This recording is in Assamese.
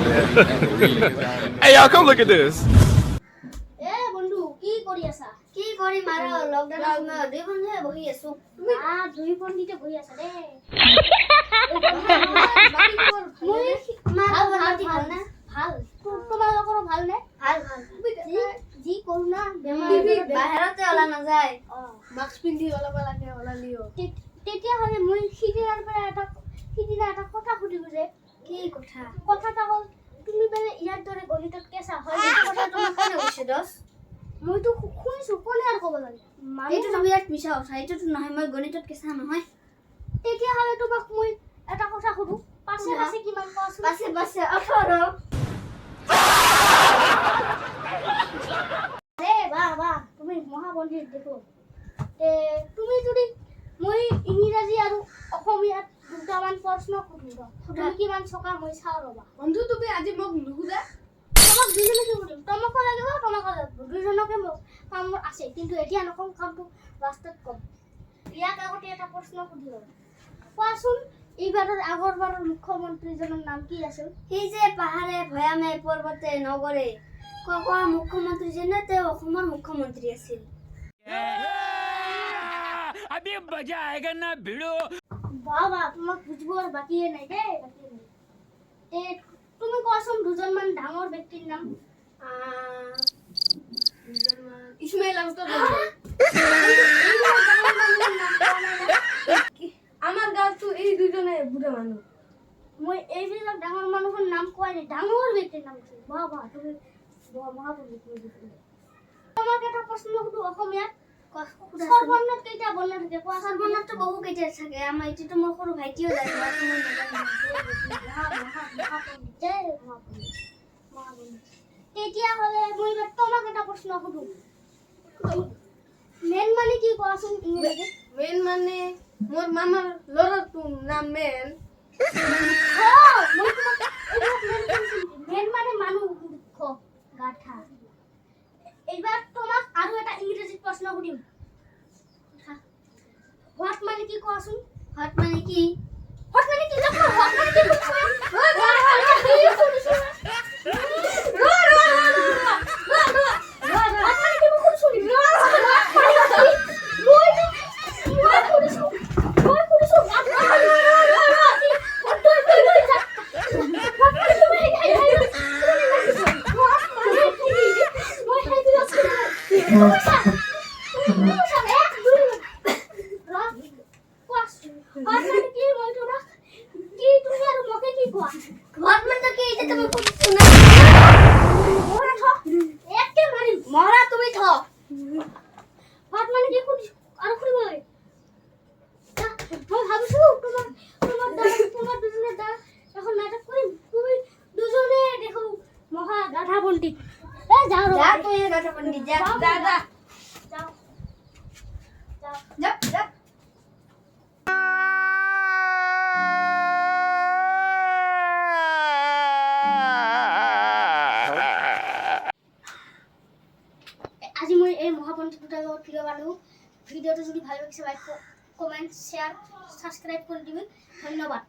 Hey, y'all, come look at this. বন্ধু কি কৰি আছা কি কৰি মাৰা লকডাউনৰ সময়ত দুই বন্ধুৱে বহি আছো দুই পণ্ডিতে বহি আছা দে ভাল তোমালোকৰো ভাল নে ভাল যি কৰোনা বাহিৰতে ওলা নাযায় মাস্ক পিন্ধি ওলাব লাগে ওলালিও তেতিয়াহ'লে মই সিদিনাৰ পৰা এটা কথা সুধিব যে কি কথা কথাটা হ'ল তুমি মানে ইয়াৰ দৰে গণিতত কেঁচা হয় কথা তোমাক কোনে কৈছে দছ মইতো শুনিছো কোনে আৰু ক'ব লাগে এইটো তুমি ইয়াত মিছা কথা এইটোতো নহয় মই গণিতত কেঁচা নহয় তেতিয়াহ'লে তোমাক মই এটা কথা সুধো পাছে পাছে কিমান কোৱাচোন পাছে 18 বাহ তুমি মহাপণ্ডিত দেখো তুমি যদি মই ইংৰাজী আৰু অসমীয়াত দুটামান প্ৰশ্ন সুধিব তুমি কিমান চকা মই চাওঁ ৰবা বন্ধু তুমি আজি মোক নুসুধা তোমাক দুজনকে সুধিম তোমাকো লাগিব তোমাকো লাগিব দুজনকে মোক কাম আছে কিন্তু এতিয়া নকওঁ কামটো লাষ্টত কম ইয়াক আগতে এটা প্ৰশ্ন সুধিব কোৱাচোন এইবাৰৰ আগৰবাৰৰ মুখ্যমন্ত্ৰীজনৰ নাম কি আছিল সেই যে পাহাৰে ভৈয়ামে পৰ্বতে নগৰে কোৱা মুখ্যমন্ত্ৰী যেনে তেওঁ অসমৰ মুখ্যমন্ত্ৰী আছিল अभी मजा आएगा ना भिड़ो বাবা তোমাক বুঝবৰ বাকিয়ে নাই দেই তুমি কোৱাচোন দুজনমান ডাঙৰ ব্যক্তিৰ নাম ইছমাইল আহমেদ আমাৰ গাঁৱতো এই দুজনে বুঢ়া মানুহ মই এইবিলাক ডাঙৰ মানুহৰ নাম কোৱাই নাই ডাঙৰ ব্যক্তিৰ নাম কৈছো বাবা তুমি মহাপণ্ডিত তোমাক এটা প্ৰশ্ন সুধো অসমীয়াত সৰ্বনাম কেইটা বৰ্ণ থাকে কোৱা সৰ্বনামটো বহু কেইটা থাকে আমাৰ এইটো মোৰ সৰু ভাইটিও জানে তেতিয়াহ'লে মই তোমাক এটা প্ৰশ্ন সুধো মেন মানে কি কোৱাচোন ইংৰাজীত মেন মানে মোৰ মামাৰ ল'ৰাটোৰ নাম মেন মেন মানে মানুহ গাধা এইবাৰ তোমাক আৰু এটা ইংৰাজীত প্ৰশ্ন সুধিম হোৱাট মানে কি কোৱাচোন হট মানে কি হোৱাট মানে কি হোৱাট মানে কি আজি মই এই মহাপণ্ডিত দুটাৰ লগত ভিডিঅ' বনালোঁ ভিডিঅ'টো যদি ভাল লাগিছে লাইক কমেণ্ট শ্বেয়াৰ ছাবস্ক্ৰাইব কৰি দিবি ধন্যবাদ